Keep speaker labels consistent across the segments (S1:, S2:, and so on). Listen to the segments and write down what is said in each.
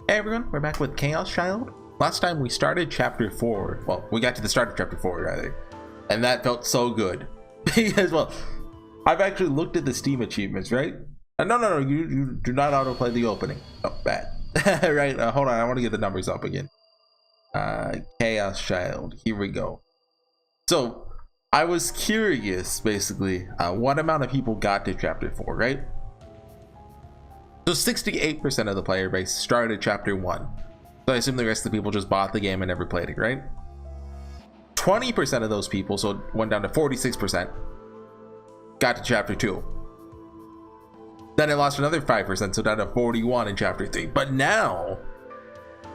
S1: Hey everyone, we're back with Chaos Child. Last time we started chapter 4. Well, we got to the start of chapter 4 rather. And that felt so good. Because, well, I've actually looked at the Steam achievements, right? No, you do not autoplay the opening. Oh, bad. Right, hold on, I want to get the numbers up again. Chaos Child, here we go. So, I was curious, basically, what amount of people got to chapter 4, right? So 68% of the player base started chapter 1. So I assume the rest of the people just bought the game and never played it, right? 20% of those people, so it went down to 46%, got to chapter 2. Then it lost another 5%, so down to 41 in chapter 3. But now,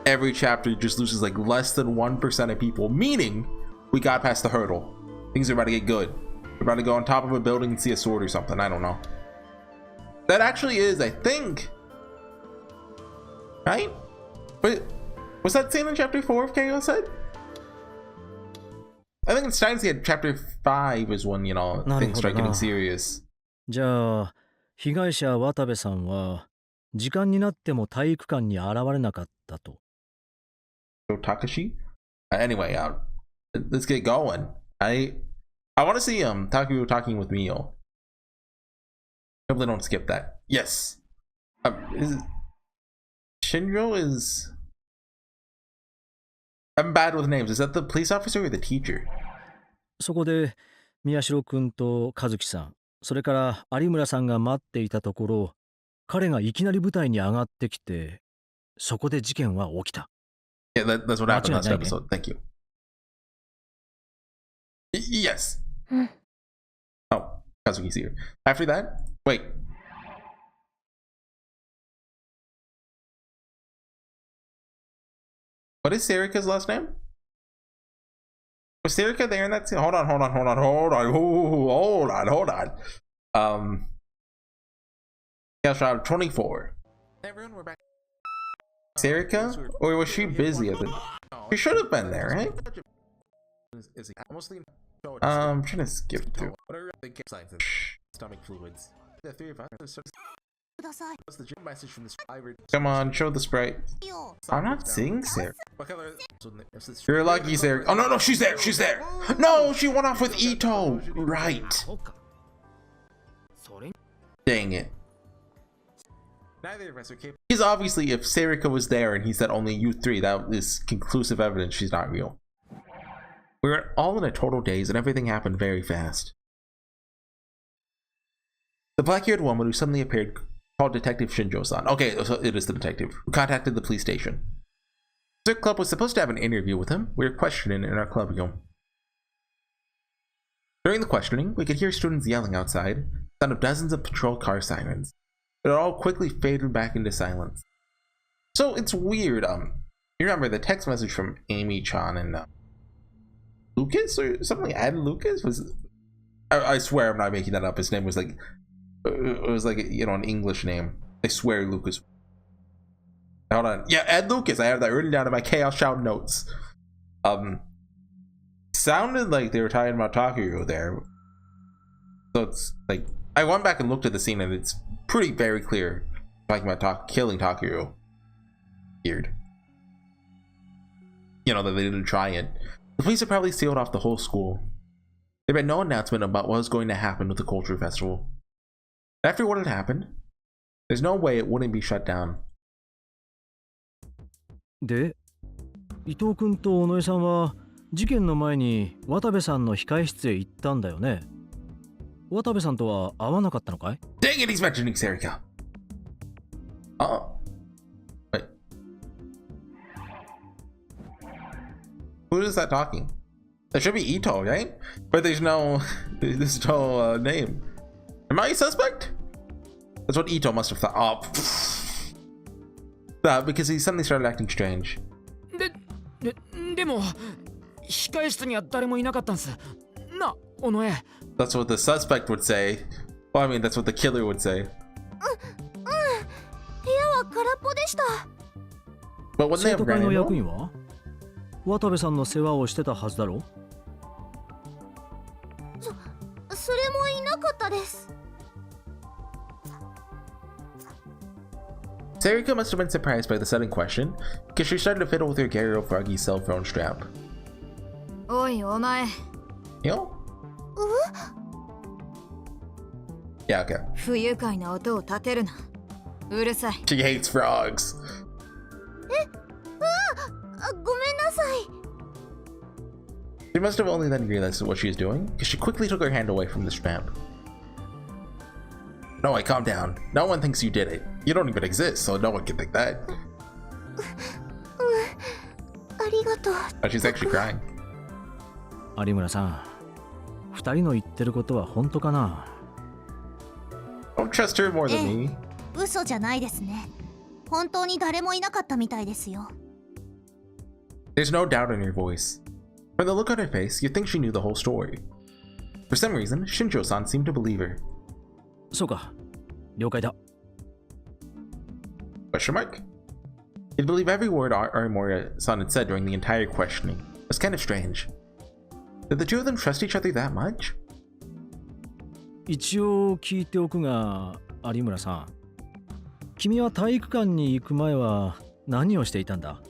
S1: every chapter just loses like less than 1% of people, meaning we got past the hurdle. Things are about to get good. We're about to go on top of a building and see a sword or something, I don't know. That actually is, I think, right? But was that scene in chapter 4 of Chaos said? I think it's time to get chapter 5 is when, you know, things start getting serious.
S2: じゃあ、被害者渡部さんは時間になっても体育館に現れなかったと。
S1: So Takashi? Anyway, let's get going. I want to see Takuru talking with Mio. Hopefully don't skip that. Yes. Shinjo is... I'm bad with names. Is that the police officer or the teacher?
S2: そこで宮代くんと和樹さん、それから有村さんが待っていたところ、彼がいきなり舞台に上がってきて、そこで事件は起きた。
S1: Yeah, that's what happened last episode. Thank you. Yes. Oh, Kazuki's here. After that, wait. What is Serika's last name? Was Serika there in that scene? Hold on. Yeah, shot 24. Everyone, we're back. Serika? Or was she busy at the... She should have been there, right? I'm trying to skip through. Stomach fluids. The three of us. Come on, show the sprite. I'm not seeing Sarah. You're lucky, Sarah. Oh no, she's there. No, she went off with Ito. Right. Dang it. Neither of us are capable. Because obviously, if Sarika was there and he said only you three, that is conclusive evidence she's not real. We were all in a total daze and everything happened very fast. The black-haired woman who suddenly appeared called Detective Shinjo-san. Okay, so it is the detective who contacted the police station. The club was supposed to have an interview with him. We were questioning in our club room. During the questioning, we could hear students yelling outside, the sound of dozens of patrol car sirens. It all quickly faded back into silence. So it's weird. You remember the text message from Amy-chan and Lucas or something like Ad Lucas was. I swear I'm not making that up. His name was like. It was like, you know, an English name. I swear Lucas. Hold on. Yeah, Ed Lucas. I have that written down in my Chaos Shout notes. Sounded like they were talking about Takuru there. So it's like, I went back and looked at the scene and it's pretty very clear. Talking about killing Takuru. Weird. You know, that they didn't try it. The police had probably sealed off the whole school. There had been no announcement about what was going to happen with the culture festival. After what had happened, there's no way it wouldn't be shut down.
S2: で、伊藤君と尾上さんは事件の前に渡部さんの控室へ行ったんだよね。渡部さんとは会わなかったのかい?
S1: Dang it, he's mentioning Serika. Wait. Who is that talking? That should be Ito, right? But there's no name. Am I a suspect? That's what Ito must have thought. Oh. Because he suddenly started acting strange.
S3: でも控室には誰もいなかったんす。な、尾上。
S1: That's what the suspect would say. Well, I mean, that's what the killer would say.
S4: 部屋は空っぽでした。
S1: But when they have
S2: 生徒会の役員は渡部さんの世話をしてたはずだろ?
S4: それもいなかったです。
S1: Sarika must have been surprised by the sudden question, because she started to fiddle with her Garo Froggy's cell phone strap.
S4: おいお前
S1: Yo? Yeah, okay.
S4: 不愉快な音を立てるなうるさい
S1: She hates frogs.
S4: ごめんなさい
S1: She must have only then realized what she was doing, because she quickly took her hand away from the strap. No, calm down. No one thinks you did it. You don't even exist, so no one can think that.
S4: ありがとう
S1: Oh, she's actually crying.
S2: 有村さん、二人の言ってることは本当かな？
S1: Don't trust her more than me.
S4: 嘘じゃないですね本当に誰もいなかったみたいですよ
S1: There's no doubt in her voice. From the look on her face, you'd think she knew the whole story. For some reason, Shinjo-san seemed to believe her.
S2: そうか、了解だ。
S1: Question mark? You'd believe every word Arimura-san had said during the entire questioning. It was kind of strange. Did the two of them trust each other that much?
S2: 一応聞いておくが、有村さん、君は体育館に行く前は何をしていたんだ？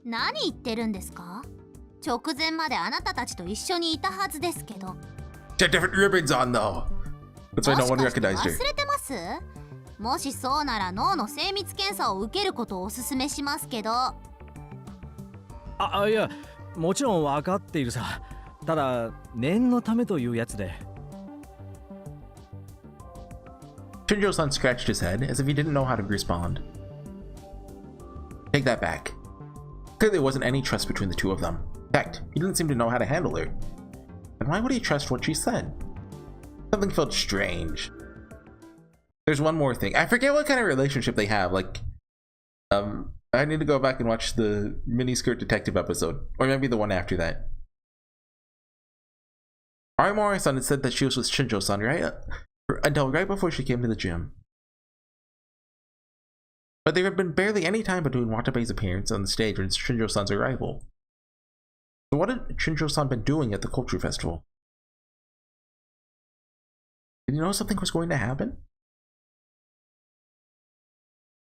S4: 何言ってるんですか直前まであなたたちと一緒にいたはずですけど
S1: She had different ribbons on though. That's why no one
S4: もしかして
S1: recognized her.
S4: 忘れてますもしそうなら脳の精密検査を受けることをおすすめしますけど
S2: いや、もちろん分かっているさ。ただ、念のためというやつで。
S1: Shinjo-san scratched his head as if he didn't know how to respond. Take that back. Clearly there wasn't any trust between the two of them. In fact, he didn't seem to know how to handle her. And why would he trust what she said? Something felt strange. There's one more thing. I forget what kind of relationship they have. Like, I need to go back and watch the miniskirt detective episode. Or maybe the one after that. Arimura-san had said that she was with Shinjo-san, right? Until right before she came to the gym. But there had been barely any time between Watabe's appearance on the stage and Shinjo-san's arrival. So what had Shinjo-san been doing at the culture festival? Did he know something was going to happen?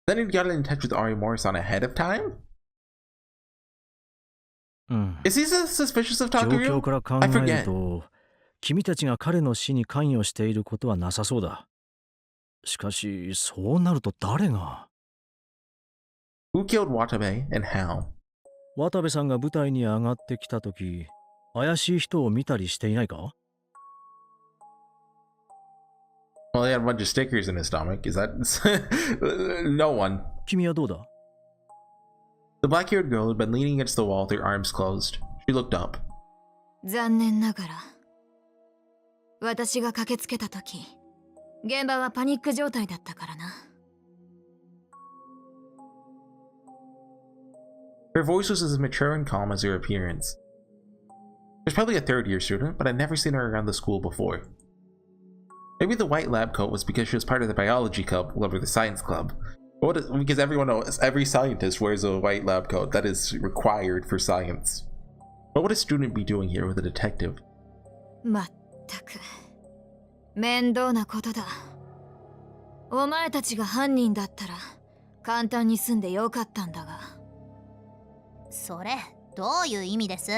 S1: Then he'd gotten in touch with Arimura-san ahead of time? Is he suspicious of
S2: 状況
S1: Takuru?
S2: から考
S1: I
S2: え
S1: forget.
S2: ると、君たちが彼の死に関与していることはなさそうだ。しかし、そうなると誰が？
S1: Who killed Watabe and how?
S2: 渡部さんが舞台に上がってきたとき、怪しい人を見たりしていないか？
S1: Well, he had a bunch of stickers in his stomach. Is that... No one.
S2: 君はどうだ？
S1: The black-haired girl had been leaning against the wall with her arms closed. She looked up.
S4: 残念ながら私が駆けつけた時現場はパニック状態だったからな
S1: Her voice was as mature and calm as her appearance. She's probably a third-year student, but I'd never seen her around the school before. Maybe the white lab coat was because she was part of the biology club over the science club. Because everyone knows, every scientist wears a white lab coat. That is required for science. What would a student be doing here with a detective?
S4: まったく面倒なことだお前たちが犯人だったら簡単に済んでよかったんだがそれどういう意味です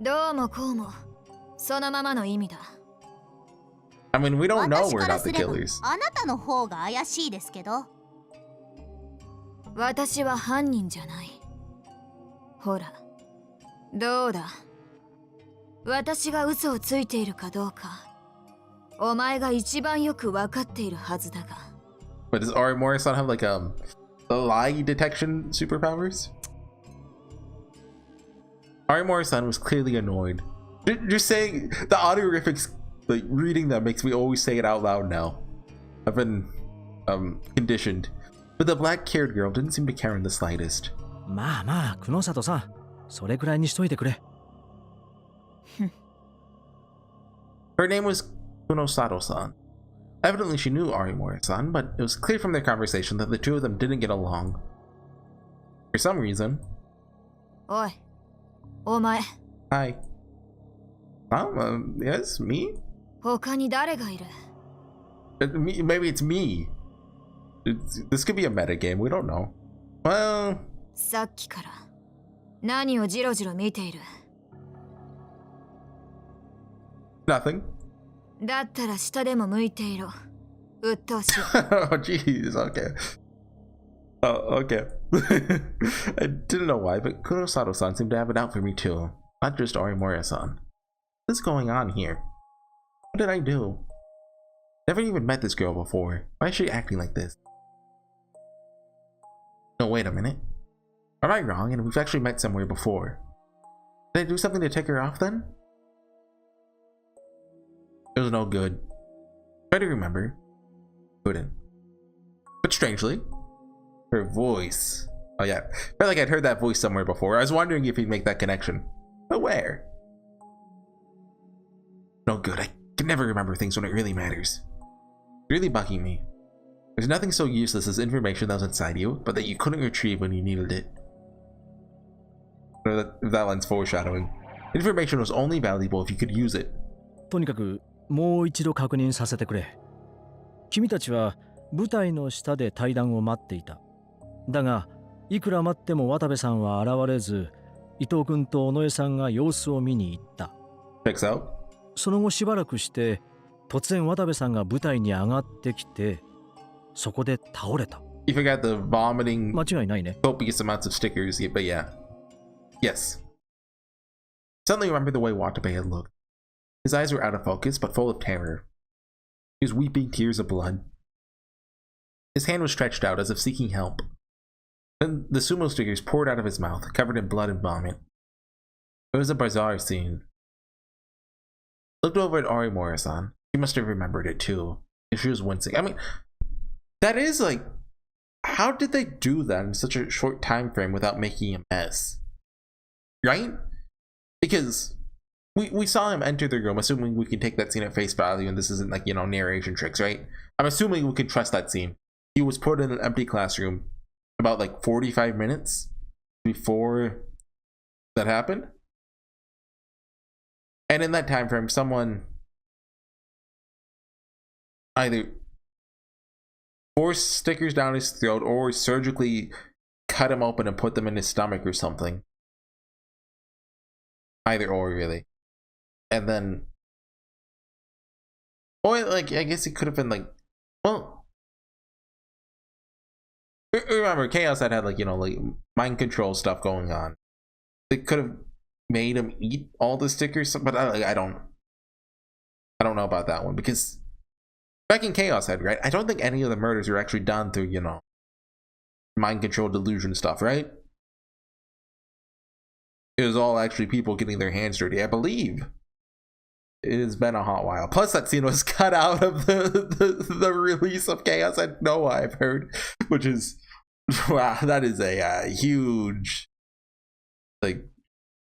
S4: どうもこうもそのままの意味だ
S1: I mean, we don't know
S4: 私
S1: we're
S4: から
S1: not
S4: す
S1: the
S4: れば
S1: killers.
S4: あなたの方が怪しいですけど私は犯人じゃないほらどうだ私が嘘をついているかどうかお前が一番よく分かっているはずだが
S1: But does Arimura-san have like lie detection superpowers? Arimura-san was clearly annoyed. Just saying the honorifics, like reading them makes me always say it out loud now. I've been conditioned. But the black-haired girl didn't seem to care in the slightest.
S2: まあまあ、久野里さん、それくらいにしといてくれ。
S1: Her name was Kunosato-san. Evidently she knew Arimura-san, but it was clear from their conversation that the two of them didn't get along. For some reason...
S4: おいお前
S1: Hi. Yes, me?
S4: 他に誰がいる
S1: Maybe it's me. This could be a meta game. We don't know. Well,
S4: さっきから何をジロジロ見ている。
S1: nothing.
S4: だったら下でも向いていろ。鬱陶しい。
S1: Oh, jeez. Okay. Oh, okay. I didn't know why, but Kurosato-san seemed to have it out for me too. Not just Orimura-san. What's going on here? What did I do? Never even met this girl before. Why is she acting like this? No, wait a minute. Am I wrong? And we've actually met somewhere before. Did I do something to tick her off then? It was no good. Try to remember. Couldn't. But strangely, her voice. Oh yeah, I felt like I'd heard that voice somewhere before. I was wondering if he'd make that connection. But where? No good. I can never remember things when it really matters. It's really bugging me. There's nothing so useless as information that was inside you, but that you couldn't retrieve when you needed it. If that line's foreshadowing. Information was only valuable if you could use it.
S2: とにかくもう一度確認させてくれ。君たちは舞台の下で対談を待っていた。だがいくら待っても渡部さんは現れず、伊藤君と尾上さんが様子を見に行った。
S1: Checks out.
S2: その後しばらくして突然渡部さんが舞台に上がってきて、そこで倒れた。
S1: You forgot the vomiting
S2: 間違いないね。
S1: copious amounts of stickers, but yeah. Yes. Suddenly remembered the way Watabe had looked. His eyes were out of focus, but full of terror. He was weeping tears of blood. His hand was stretched out as if seeking help. Then the sumo stickers poured out of his mouth, covered in blood and vomit. It was a bizarre scene. Looked over at Orimura-san. She must have remembered it too. She was wincing. I mean, that is like, how did they do that in such a short time frame without making a mess? Right? Because we saw him enter the room, assuming we can take that scene at face value and this isn't like, you know, narration tricks, right? I'm assuming we can trust that scene. He was put in an empty classroom about like 45 minutes before that happened. And in that time frame, someone either forced stickers down his throat or surgically cut him open and put them in his stomach or something. Either or, really. And then, or like, I guess it could have been like, well, remember Chaos had like, you know, like mind control stuff going on. They could have made him eat all the stickers, but I don't know about that one, because back in Chaos Head, right, I don't think any of the murders were actually done through, you know, mind control delusion stuff, right? It was all actually people getting their hands dirty, I believe. It has been a hot while. Plus, that scene was cut out of the release of Chaos Head Noah, I've heard, which is, wow, that is a huge, like,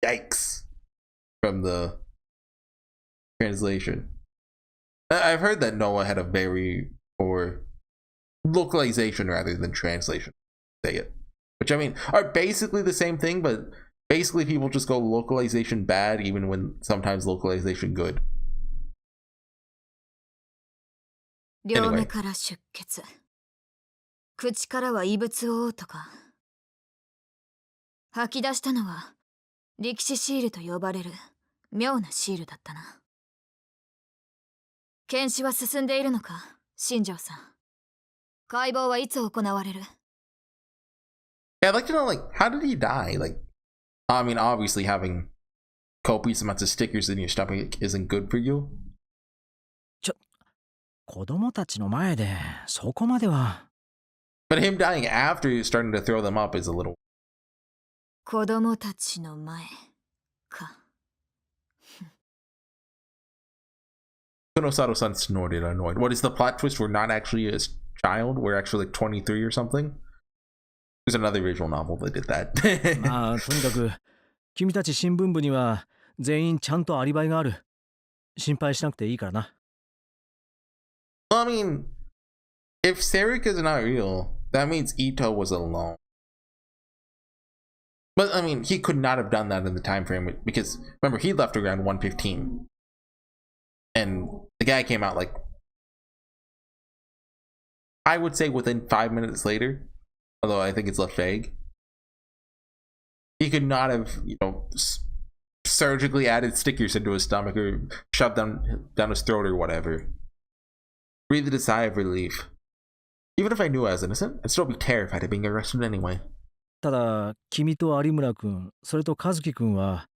S1: yikes from the translation. I've heard that Noah had a very poor localization rather than translation. Say it, which I mean are basically the same thing, but basically people just go localization bad even when sometimes localization good.
S4: 両目から出血。口からは異物を嘔吐か。吐き出したのは力士シールと呼ばれる妙なシールだったな。検視は進んでいるのか、新庄さん。解剖はいつ行われる？
S1: Yeah, I'd like to know, like, how did he die? Like, I mean, obviously having copious amounts of stickers in your stomach isn't good for you.
S2: 子供たちの前でそこまでは。
S1: But him dying after starting to throw them up is a little.
S4: 子供たちの前か。
S1: Kunosato-san snorted, annoyed. What is the plot twist? We're not actually a child. We're actually like 23 or something. There's another visual novel that did that.
S2: まあとにかく君たち新聞部には全員ちゃんとアリバイがある。心配しなくていいからな。
S1: Well, I mean, if Sarika's not real, that means Ito was alone. But I mean, he could not have done that in the time frame because remember he left around 1:15, and the guy came out like I would say within 5 minutes later, although I think it's left vague. He could not have, surgically added stickers into his stomach or shoved down his throat or whatever. Breathed a sigh of relief. Even if I knew I was innocent, I'd still be terrified of being arrested anyway.
S2: ただ、君と有村君、それと和樹君は、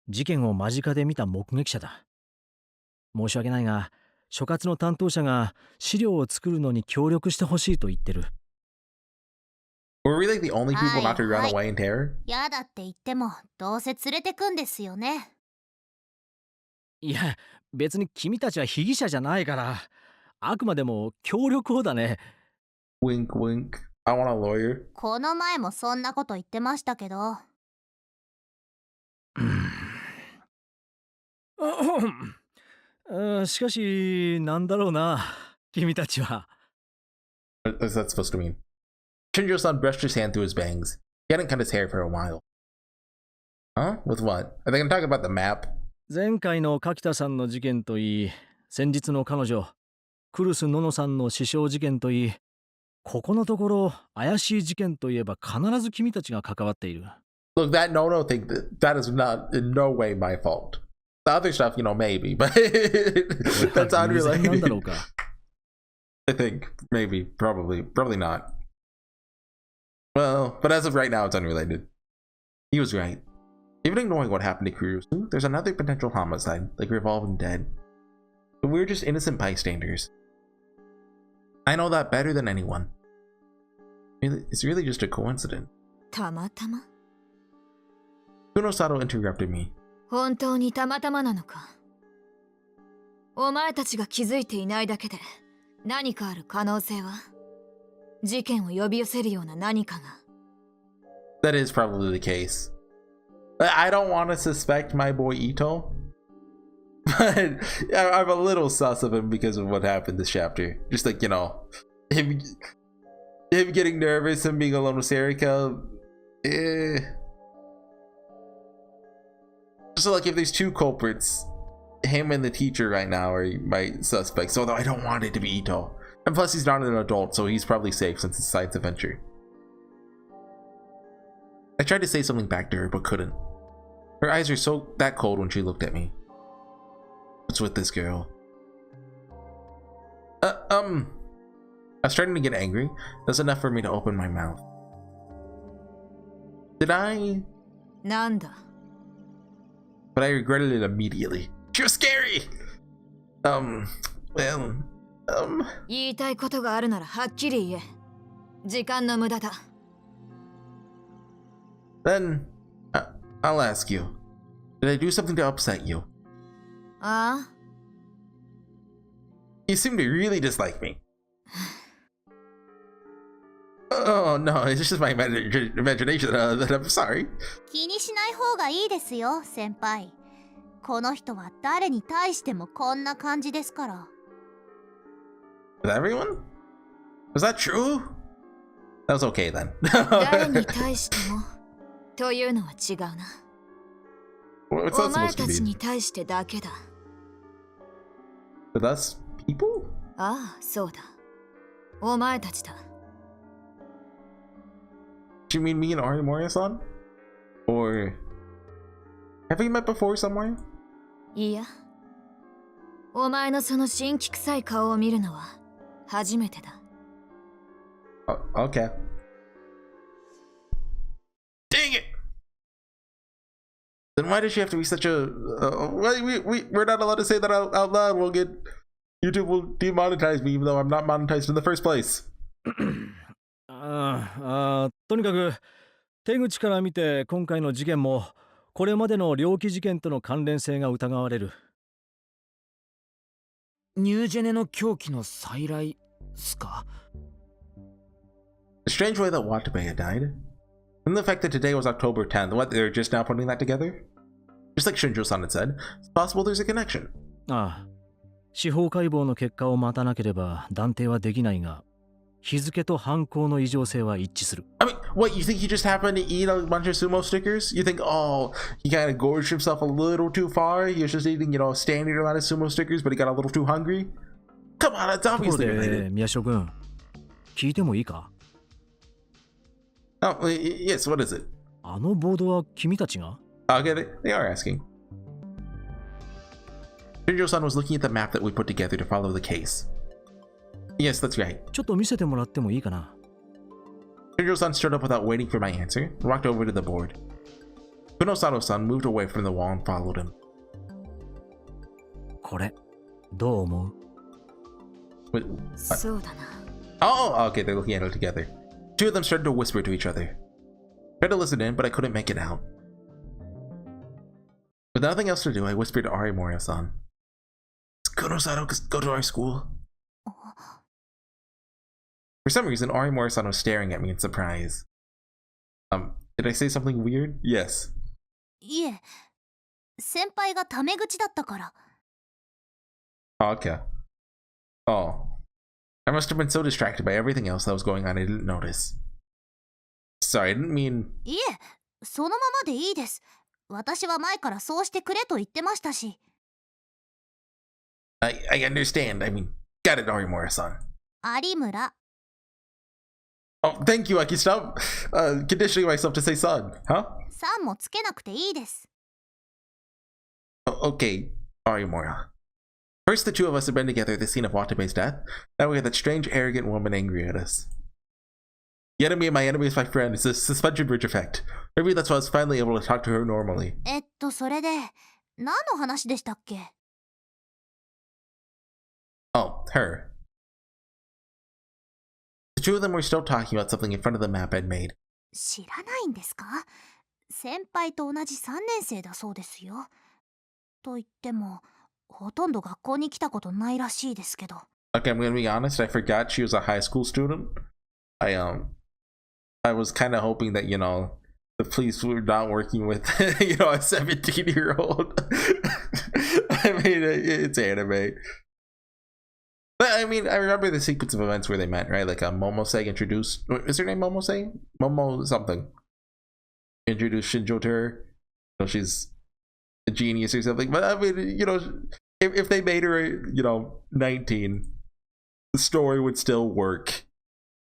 S2: 事件を間近で見た目撃者だ。申し訳ないが、所轄の担当者が資料を作るのに協力してほしいと言ってる。
S1: Were we like the only people not to run
S5: はい
S1: away in terror?
S5: やだって言ってもどうせ連れてくんですよね。
S2: いや、別に君たちは被疑者じゃないから、あくまでも協力をだね。
S1: Wink, wink. I want a lawyer.
S5: この前もそんなこと言ってましたけど。
S2: しかし、なんだろうな、君たちは。
S1: What is that supposed to mean? Shinjo-san brushed his hand through his bangs. He hadn't cut his hair for a while. Huh? With what? Are they gonna talk about the map?
S2: 前回の柿田さんの事件といい、先日の彼女、クルス・ノノさんの死傷事件といい、ここのところ怪しい事件といえば必ず君たちが関わっている。
S1: Look, that no thing, that is not in no way my fault. The other stuff, maybe, but that's
S2: 偶然なんだろ
S1: unrelated.
S2: うか。
S1: I think, maybe, probably not. Well, but as of right now, it's unrelated. He was right. Even ignoring what happened to Kurusu, there's another potential homicide, like revolving dead. But we're just innocent bystanders. I know that better than anyone. It's really just a coincidence.
S4: たまたま
S1: Kunosato interrupted me.
S4: 本当にたまたまなのか。お前たちが気づいていないだけで何かある可能性は、事件を呼び寄せるような何かが。
S1: That is probably the case. I don't want to suspect my boy Ito, but I'm a little sus of him because of what happened this chapter. Just like, him getting nervous and being alone with Serika. So like if there's two culprits, him and the teacher right now are my suspects, although I don't want it to be Ito. And plus he's not an adult, so he's probably safe since it's a science adventure. I tried to say something back to her, but couldn't. Her eyes were that cold when she looked at me. What's with this girl? I was starting to get angry. That's enough for me to open my mouth. Did I?
S4: なんだ
S1: But I regretted it immediately. She was scary! Well,
S4: 言いたいことがあるならはっきり言え。時間の無駄だ。
S1: then, I'll ask you. Did I do something to upset you?
S4: ああ
S1: You seem to really dislike me. Oh no, it's just my imagination. I'm sorry.
S5: 気にしない方がいいですよ、先輩。この人は誰に対してもこんな感じですから。
S1: With everyone? Was that true? That was okay then.
S4: 誰に対してもというのは違うな。
S1: What's
S4: お
S1: that
S4: 前
S1: supposed
S4: た
S1: to
S4: ち
S1: be?
S4: に対してだけだ。
S1: With us people?
S4: ああ、そうだ。お前たちだ。
S1: Do you mean me and Arimori-san? Or have we met before somewhere?
S4: いや、お前のその神気臭い顔を見るのは初めてだ。
S1: Okay. Dang it! Then why does she have to be such a? We're not allowed to say that out loud. YouTube will demonetize me, even though I'm not monetized in the first place.
S2: とにかく手口から見て今回の事件もこれまでの猟奇事件との関連性が疑われる。
S3: ニュージェネの狂気の再来すか？
S1: The strange way that Watabe had died. And the fact that today was October 10th, what, they're just now putting that together? Just like Shinjo-san had said, it's possible there's a connection.
S2: ああ、司法解剖の結果を待たなければ断定はできないが、日付と犯行の異常性は一致する。
S1: I mean, what, you think he just happened to eat a bunch of sumo stickers? You think, oh, he kind of gorged himself a little too far? He was just eating, a standard amount of sumo stickers, but he got a little too hungry? Come on, that's
S2: ところ
S1: obviously
S2: で、
S1: related.
S2: 宮代君、聞いてもいいか？
S1: Oh, yes, what is it?
S2: あのボードは君たちが？
S1: Okay, they are asking. Shinjo-san was looking at the map that we put together to follow the case. Yes, that's right.
S2: ちょっと見せてもらってもいいかな？
S1: Shinjo-san stood up without waiting for my answer and walked over to the board. Kunosato-san moved away from the wall and followed him.
S2: これ、どう思う？
S1: Wait,
S4: そうだな。
S1: oh, okay, they're looking at it together. Two of them started to whisper to each other. Tried to listen in, but I couldn't make it out. With nothing else to do, I whispered to Arimura-san. Does Kunosato go to our school? For some reason, Arimura-san was staring at me in surprise. Did I say something weird? Yes.
S5: いえ、先輩がタメ口だったから。
S1: Oh, okay. Oh. I must have been so distracted by everything else that was going on I didn't notice. Sorry, I didn't mean...
S5: いえ、そのままでいいです。私は前からそうしてくれと言ってましたし。
S1: I understand. I mean, got it, Arimura-san.
S5: 有村。
S1: Oh, thank you, Aki. Stop conditioning myself to say son, huh?
S5: さんもつけなくていいです。
S1: Oh, okay, Arimura. First, the two of us had been together at the scene of Watabe's death. Now we had that strange, arrogant woman angry at us. The enemy of my enemy is my friend. It's a suspension bridge effect. Maybe that's why I was finally able to talk to her normally.
S5: それで、何の話でしたっけ？
S1: Oh, her. The two of them were still talking about something in front of the map I'd made.
S5: 知らないんですか？先輩と同じ3年生だそうですよ。と言っても、ほとんど学校に来たことないらしいですけど。
S1: Okay, I'm gonna be honest. I forgot she was a high school student. I was kind of hoping that, you know, the police were not working with, you know, a 17-year-old. I mean, it's anime. But I mean, I remember the sequence of events where they met, right? Like Momose introduced, is her name Momose? Momo something. Introduced Shinjo to her. So she's a genius or something. But I mean, you know, if they made her, you know, 19, the story would still work.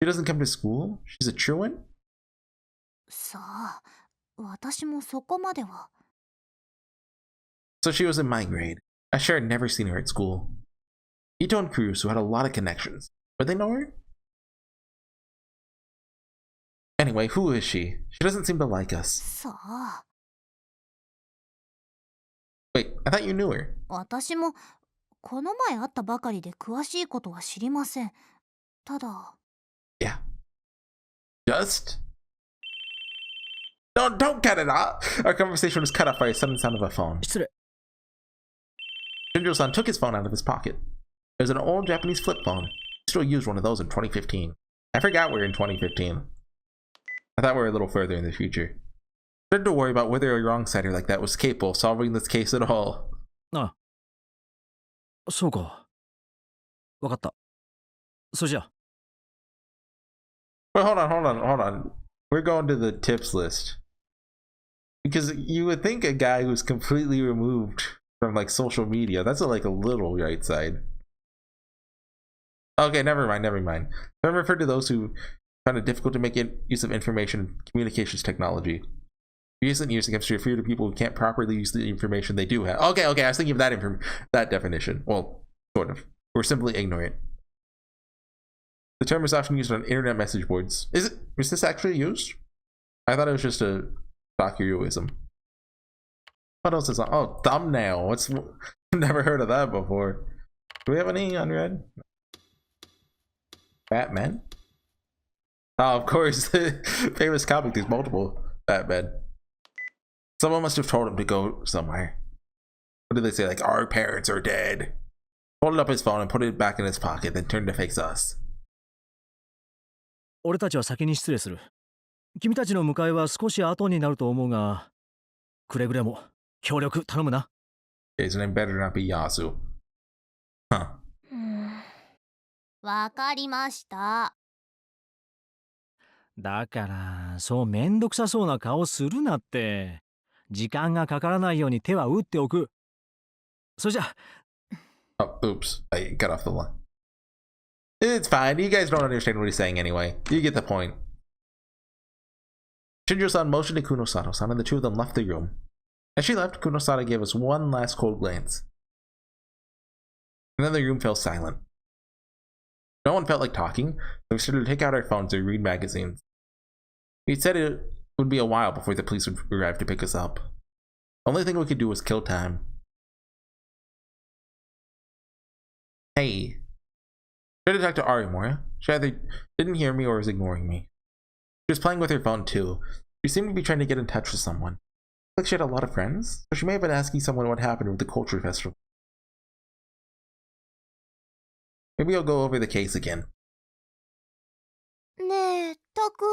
S1: She doesn't come to school? She's a truant?
S5: さあ、私もそこまでは。
S1: So she was in my grade. I sure had never seen her at school. Ito and Kurusu had a lot of connections. Would they know her? Anyway, who is she? She doesn't seem to like us.
S5: さあ、
S1: Wait, I thought you knew her.
S5: 私もこの前会ったばかりで詳しいことは知りません。ただ。
S1: Yeah. Just? Don't cut it off! Our conversation was cut off by a sudden sound of a phone.
S2: 失礼。
S1: Shinjo-san took his phone out of his pocket. It was an old Japanese flip phone. He still used one of those in 2015. I forgot we were in 2015. I thought we were a little further in the future. I started to worry about whether a wrong-sider like that was capable of solving this case at all.
S2: あ、そうか。わかった。それじゃあ。
S1: Wait, hold on. We're going to the tips list. Because you would think a guy who's completely removed from like social media, that's like a little right side. Okay, never mind. I refer to those who find it difficult to make use of information and communications technology. In recent years, it comes to refer to people who can't properly use the information they do have. Okay, I was thinking of that definition. Well, sort of. We're simply ignorant. The term is often used on internet message boards. Is this actually used? I thought it was just a Takuruism. What else is on? Oh, thumbnail. Never heard of that before. Do we have any unread? Batman? Oh, of course. The famous comic, there's multiple Batman. Someone must have told him to go somewhere. What did they say? Like, our parents are dead. Folded up his phone and put it back in his pocket, then turned to face us.
S2: 俺たちは先に失礼する。君たちの迎えは少し後になると思うが、くれぐれも協力頼むな。
S1: His name better not be Yasu. Huh.
S5: わかりました。
S2: だから、そうめんどくさそうな顔するなって。時間がかからないように手は打っておく。それじゃ。
S1: Oh, oops. I got off the line. It's fine. You guys don't understand what he's saying anyway. You get the point. Shinjo-san motioned to Kunosato-san, and the two of them left the room. As she left, Kunosada gave us one last cold glance. And then the room fell silent. No one felt like talking, so we started to take out our phones and read magazines. We said it would be a while before the police would arrive to pick us up. The only thing we could do was kill time. Hey. I tried to talk to Arimura. She either didn't hear me or was ignoring me. She was playing with her phone too. She seemed to be trying to get in touch with someone. Like she had a lot of friends, so she may have been asking someone what happened with the culture festival. Maybe I'll go over the case again.
S5: ねえ、タク。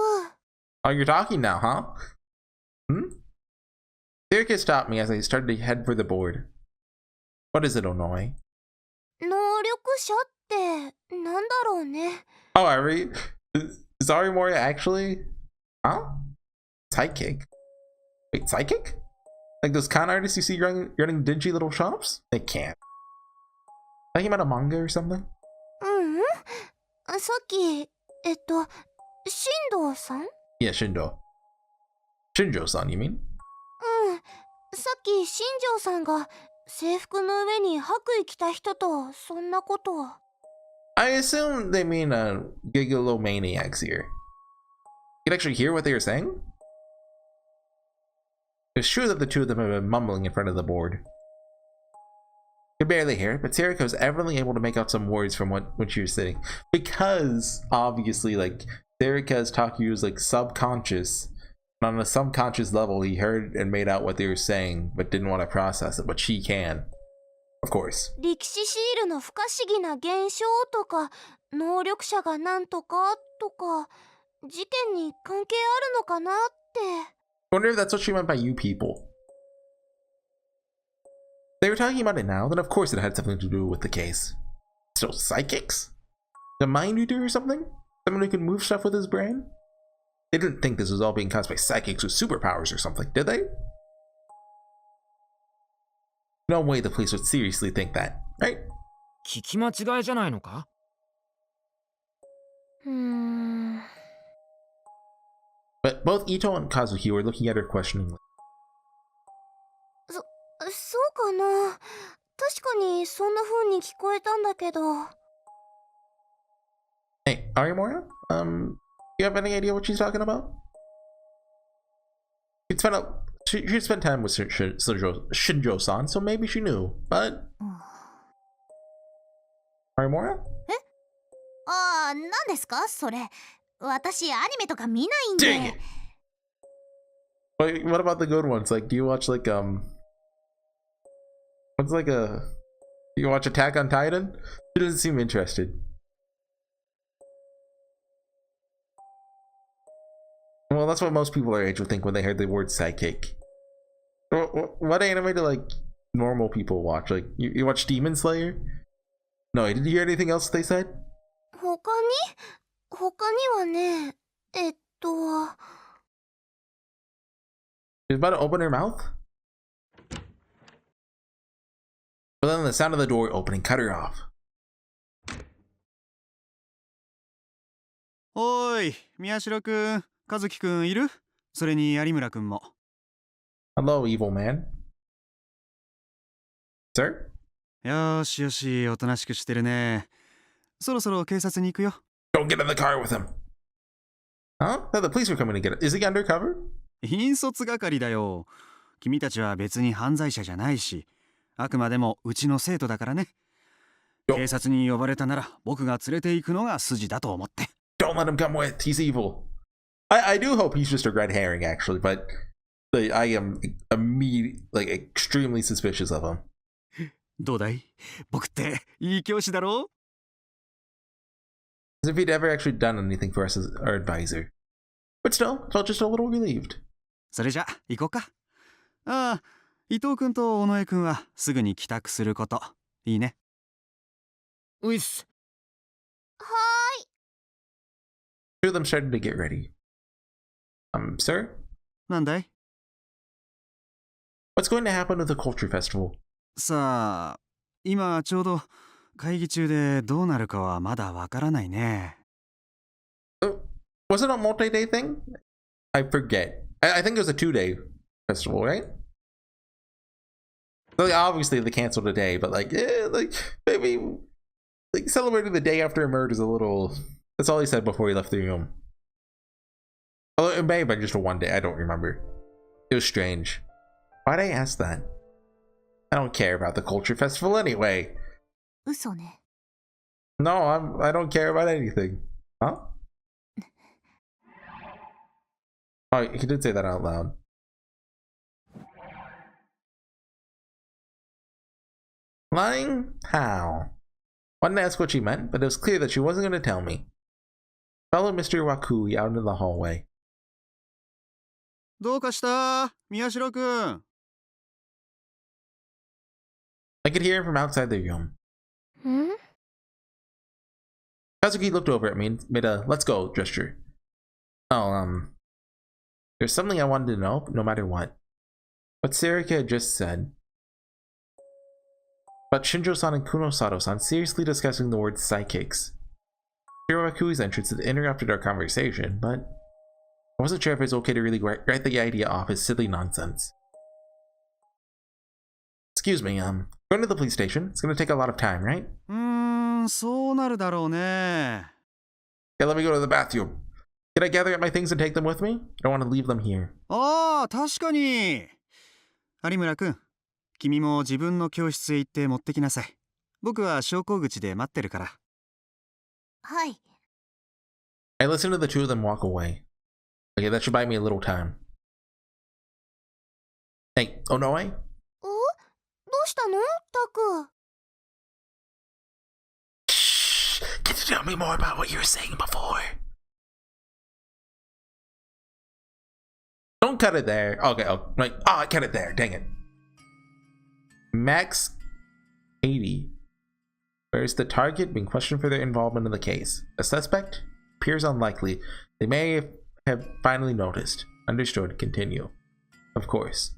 S1: Oh, you're talking now, huh? Sirika stopped me as I started to head for the board. What is it, Onoi?
S5: 能力者ってなんだろうね。
S1: Oh, Ari? Is Arimura actually? Huh? Psychic? Wait, psychic? Like those con artists you see running dingy little shops? They can't. Talking about a manga or something?
S5: さっき、進藤さん？
S1: Yeah, Shindo. Shinjo-san, you mean?
S5: さっき新庄さんが制服の上に白衣着た人とそんなことを。
S1: I assume they mean gigolomaniacs here. You can actually hear what they were saying? It's true that the two of them have been mumbling in front of the board. Could barely hear it, but Sirika was evidently able to make out some words from when she was sitting. Because, obviously, like, Sirika's Takuru's, like, subconscious. And on a subconscious level, he heard and made out what they were saying, but didn't want to process it, but she can. Of course.
S5: 歴史シールの不可思議な現象とか、能力者がなんとかとか、事件に関係あるのかなって。
S1: I wonder if that's what she meant by you people. They were talking about it now, then of course it had something to do with the case. Still psychics? A mind reader or something? Someone who can move stuff with his brain? They didn't think this was all being caused by psychics with superpowers or something, did they? No way the police would seriously think that, right?
S3: 聞き間違いじゃないのか？
S1: But both Ito and Kazuki were looking at her questioningly.
S5: そうかな。確かにそんな風に聞こえたんだけど。
S1: Hey, Arimura? You have any idea what she's talking about? She spent time with Shinjo-san, so maybe she knew, but... Arimura?
S5: ああ、何ですかそれ。私アニメとか見ないん
S1: Dang
S5: で。
S1: it! Wait, what about the good ones? Like, do you watch like what's like a? You watch Attack on Titan? She doesn't seem interested. Well, that's what most people our age would think when they heard the word psychic. What anime do like normal people watch? Like, you watch Demon Slayer? No, did you hear anything else they said?
S5: 他にはね、
S1: She was about to open her mouth, but then the sound of the door opening cut her off.
S6: おーい、宮代くん、和樹くんいる？それに有村くんも。
S1: Hello, evil man. Sir?
S6: よーしよし、おとなしくしてるね。そろそろ警察に行くよ。
S1: Don't get in the car with him. Huh? No, the police are coming to get it. Is he undercover?
S6: 引率係だよ。君たちは別に犯罪者じゃないし、あくまでもうちの生徒だからね。警察に呼ばれたなら僕が連れて行くのが筋だと思って。
S1: Don't let him come with. He's evil. I do hope he's just a red herring, actually, but I am extremely suspicious of him.
S6: どうだい？僕っていい教師だろ？
S1: As if he'd ever actually done anything for us as our advisor. But still, felt just a little relieved.
S6: それじゃ行こうか。ああ、伊藤くんと尾上くんはすぐに帰宅すること。いいね。
S3: ういっす。
S5: はーい。
S1: Two of them started to get ready. Sir?
S6: なんだい？
S1: What's going to happen with the culture festival?
S6: さあ、今ちょうど会議中でどうなるかはまだわからないね。
S1: Was it a multi-day thing? I forget. I think it was a 2-day festival, right? So, like, obviously they canceled a day, but like, yeah, like maybe like celebrating the day after a murder is a little. That's all he said before he left the room. Although it may have been just a 1 day. I don't remember. It was strange. Why'd I ask that? I don't care about the culture festival anyway.
S5: 嘘ね。
S1: No, I don't care about anything. Huh? Oh, he did say that out loud. Lying? How? Wanted to ask what she meant, but it was clear that she wasn't going to tell me. Followed Mr. Wakui out into the hallway.
S6: どうかした宮代くん。
S1: I could hear him from outside the room.
S5: ん
S1: Kazuki looked over at me and made a let's go gesture. Oh, there's something I wanted to know, no matter what. What Sarika had just said. But Shinjo-san and Kunosato-san seriously discussing the word psychics. Hirowakui's entrance had interrupted our conversation, but I wasn't sure if it was okay to really write the idea off as silly nonsense. Excuse me, going to the police station. It's gonna take a lot of time, right?
S6: そうなるだろうね。
S1: Yeah, let me go to the bathroom. Can I gather up my things and take them with me? I don't want to leave them here.
S6: ああ、確かに。有村くん、君も自分の教室へ行って持ってきなさい。僕は昇降口で待ってるから。
S5: はい。
S1: I listen to the two of them walk away. Okay, that should buy me a little time. Hey, Onoe?
S5: お、どうしたのタク。
S1: Shh! Can you tell me more about what you were saying before? Don't cut it there. Okay, I cut it there. Dang it. Max 80. Where's the target being questioned for their involvement in the case? A suspect? Appears unlikely. They may have finally noticed. Understood. Continue. Of course.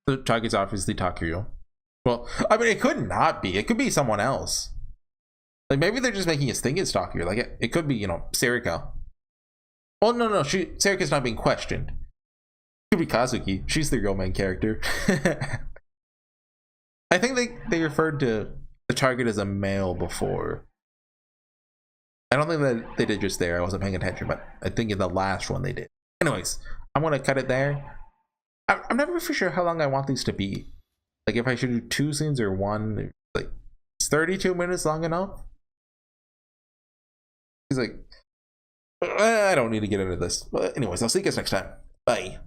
S1: The target's obviously Takuru. Well, I mean, it could not be. It could be someone else. Like, maybe they're just making us think it's Takuru. Like, it could be, Sarika. Oh, no, Sarika's not being questioned. It could be Kazuki. She's the real main character. I think they referred to the target as a male before. I don't think that they did just there. I wasn't paying attention, but I think in the last one they did. Anyways, I'm going to cut it there. I'm never for sure how long I want these to be. Like, if I should do 2 scenes or 1. Like, is 32 minutes long enough? He's like, I don't need to get into this. But anyways, I'll see you guys next time. Bye.